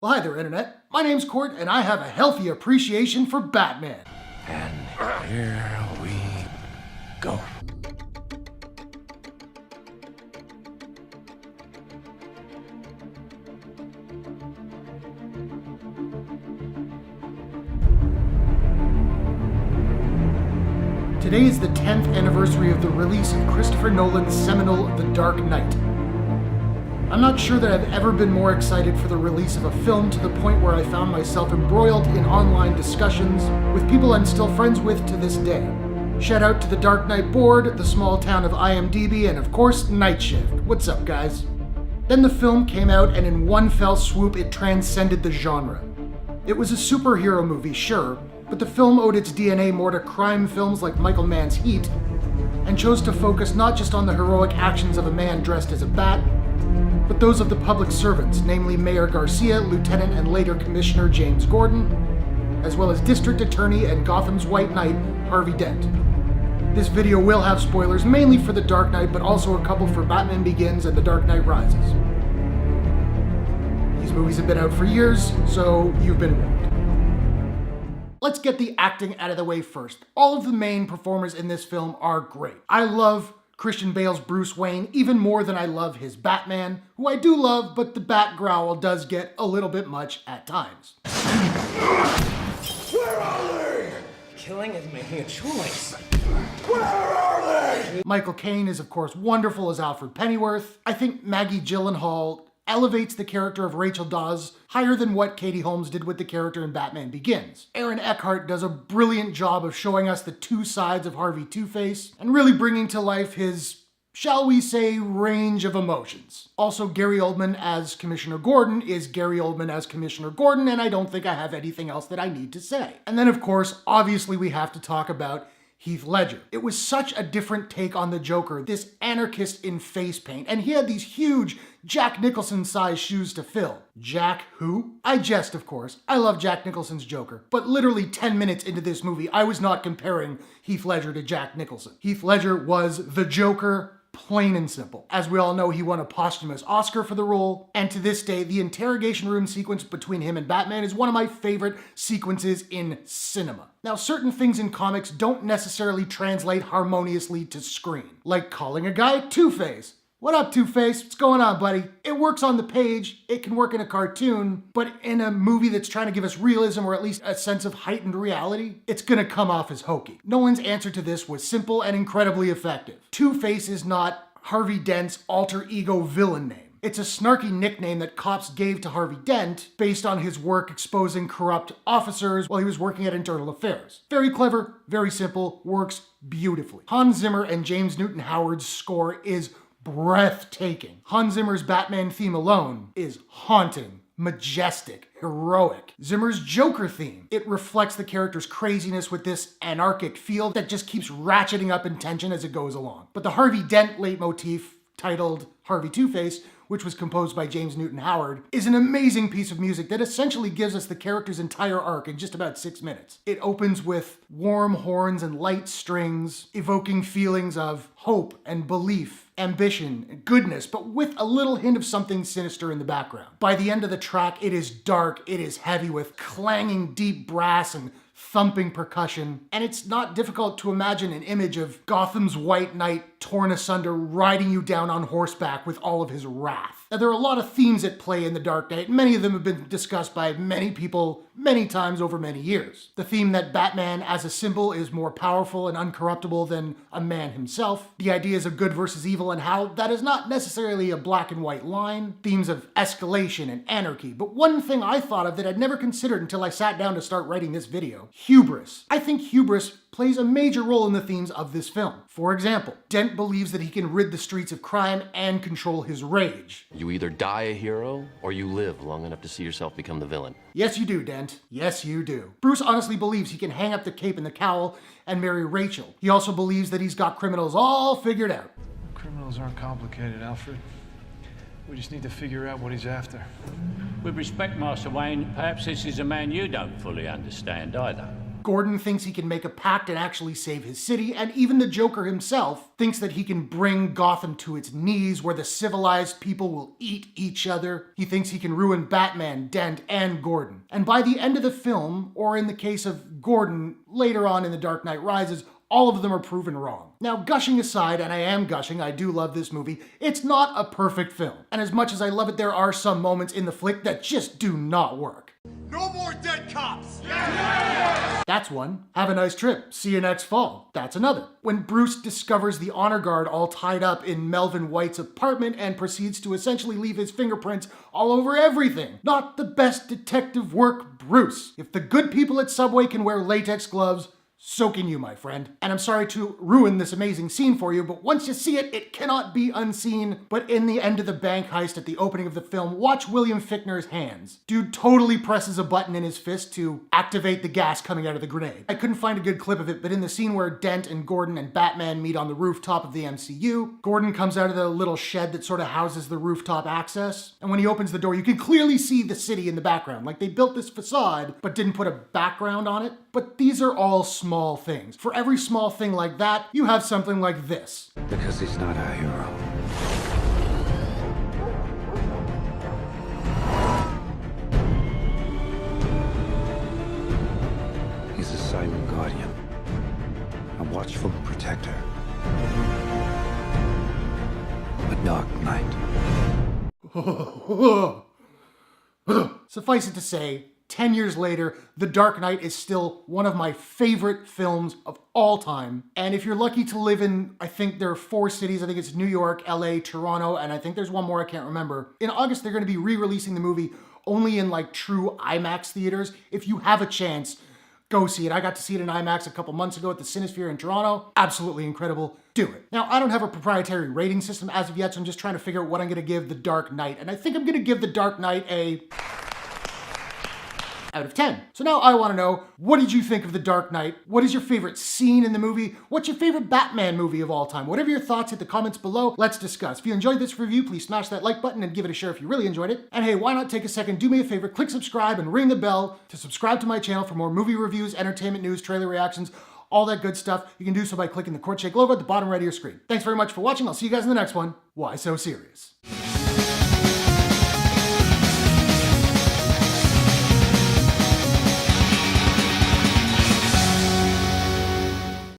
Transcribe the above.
Well, hi there, Internet. My name's Court, and I have a healthy appreciation for Batman. And here we go. Today is the 10th anniversary of the release of Christopher Nolan's seminal The Dark Knight. I'm not sure that I've ever been more excited for the release of a film, to the point where I found myself embroiled in online discussions with people I'm still friends with to this day. Shout out to the Dark Knight board, the small town of IMDb, and of course, Night Shift. What's up, guys? Then the film came out, and in one fell swoop, it transcended the genre. It was a superhero movie, sure, but the film owed its DNA more to crime films like Michael Mann's Heat, and chose to focus not just on the heroic actions of a man dressed as a bat, but those of the public servants, namely Mayor Garcia, Lieutenant and later Commissioner James Gordon, as well as District Attorney and Gotham's White Knight, Harvey Dent. This video will have spoilers, mainly for The Dark Knight, but also a couple for Batman Begins and The Dark Knight Rises. These movies have been out for years, so you've been warned. Let's get the acting out of the way first. All of the main performers in this film are great. I love Christian Bale's Bruce Wayne even more than I love his Batman, who I do love, but the bat growl does get a little bit much at times. Where are they? Killing is making a choice. Where are they? Michael Caine is of course wonderful as Alfred Pennyworth. I think Maggie Gyllenhaal elevates the character of Rachel Dawes higher than what Katie Holmes did with the character in Batman Begins. Aaron Eckhart does a brilliant job of showing us the two sides of Harvey Two-Face and really bringing to life his, shall we say, range of emotions. Also, Gary Oldman as Commissioner Gordon is Gary Oldman as Commissioner Gordon, and I don't think I have anything else that I need to say. And then, of course, obviously we have to talk about Heath Ledger. It was such a different take on the Joker, this anarchist in face paint, and he had these huge Jack Nicholson-sized shoes to fill. Jack who? I jest, of course. I love Jack Nicholson's Joker, but literally 10 minutes into this movie, I was not comparing Heath Ledger to Jack Nicholson. Heath Ledger was the Joker, plain and simple. As we all know, he won a posthumous Oscar for the role, and to this day, the interrogation room sequence between him and Batman is one of my favorite sequences in cinema. Now, certain things in comics don't necessarily translate harmoniously to screen, like calling a guy Two-Face. What up, Two-Face? What's going on, buddy? It works on the page, it can work in a cartoon, but in a movie that's trying to give us realism or at least a sense of heightened reality, it's gonna come off as hokey. Nolan's answer to this was simple and incredibly effective. Two-Face is not Harvey Dent's alter ego villain name. It's a snarky nickname that cops gave to Harvey Dent based on his work exposing corrupt officers while he was working at Internal Affairs. Very clever, very simple, works beautifully. Hans Zimmer and James Newton Howard's score is breathtaking. Hans Zimmer's Batman theme alone is haunting, majestic, heroic. Zimmer's Joker theme, it reflects the character's craziness with this anarchic feel that just keeps ratcheting up in tension as it goes along. But the Harvey Dent leitmotif, titled Harvey Two-Face, which was composed by James Newton Howard, is an amazing piece of music that essentially gives us the character's entire arc in just about 6 minutes. It opens with warm horns and light strings, evoking feelings of hope and belief, ambition, and goodness, but with a little hint of something sinister in the background. By the end of the track, it is dark, it is heavy with clanging deep brass and thumping percussion, and it's not difficult to imagine an image of Gotham's White Knight torn asunder riding you down on horseback with all of his wrath. Now, there are a lot of themes at play in The Dark Knight, and many of them have been discussed by many people many times over many years. The theme that Batman as a symbol is more powerful and uncorruptible than a man himself. The ideas of good versus evil and how that is not necessarily a black and white line. Themes of escalation and anarchy. But one thing I thought of that I'd never considered until I sat down to start writing this video: hubris. I think hubris plays a major role in the themes of this film. For example, Dent believes that he can rid the streets of crime and control his rage. You either die a hero, or you live long enough to see yourself become the villain. Yes, you do, Dent. Yes, you do. Bruce honestly believes he can hang up the cape and the cowl and marry Rachel. He also believes that he's got criminals all figured out. Criminals aren't complicated, Alfred. We just need to figure out what he's after. With respect, Master Wayne, perhaps this is a man you don't fully understand either. Gordon thinks he can make a pact and actually save his city, and even the Joker himself thinks that he can bring Gotham to its knees where the civilized people will eat each other. He thinks he can ruin Batman, Dent, and Gordon. And by the end of the film, or in the case of Gordon, later on in The Dark Knight Rises, all of them are proven wrong. Now, gushing aside, and I am gushing, I do love this movie, it's not a perfect film. And as much as I love it, there are some moments in the flick that just do not work. No more dead cops! That's one. Have a nice trip. See you next fall. That's another. When Bruce discovers the honor guard all tied up in Melvin White's apartment and proceeds to essentially leave his fingerprints all over everything. Not the best detective work, Bruce. If the good people at Subway can wear latex gloves, so can you, my friend. And I'm sorry to ruin this amazing scene for you, but once you see it, it cannot be unseen. But in the end of the bank heist at the opening of the film, watch William Fichtner's hands. Dude totally presses a button in his fist to activate the gas coming out of the grenade. I couldn't find a good clip of it, but in the scene where Dent and Gordon and Batman meet on the rooftop of the MCU, Gordon comes out of the little shed that sort of houses the rooftop access. And when he opens the door, you can clearly see the city in the background. Like they built this facade, but didn't put a background on it. But these are all small things. For every small thing like that, you have something like this. Because he's not a hero. He's a silent guardian. A watchful protector. A dark knight. Suffice it to say, 10 years later, The Dark Knight is still one of my favorite films of all time. And if you're lucky to live in, I think there are 4 cities, I think it's New York, LA, Toronto, and I think there's one more I can't remember. In August, they're going to be re-releasing the movie only in like true IMAX theaters. If you have a chance, go see it. I got to see it in IMAX a couple months ago at the Cinesphere in Toronto. Absolutely incredible. Do it. Now, I don't have a proprietary rating system as of yet, so I'm just trying to figure out what I'm going to give The Dark Knight. And I think I'm going to give The Dark Knight a out of 10. So now I want to know, what did you think of The Dark Knight? What is your favorite scene in the movie? What's your favorite Batman movie of all time? Whatever your thoughts, hit the comments below. Let's discuss. If you enjoyed this review, please smash that like button and give it a share if you really enjoyed it. And hey, why not take a second, do me a favor, click subscribe and ring the bell to subscribe to my channel for more movie reviews, entertainment news, trailer reactions, all that good stuff. You can do so by clicking the Courtshake logo at the bottom right of your screen. Thanks very much for watching. I'll see you guys in the next one. Why So Serious?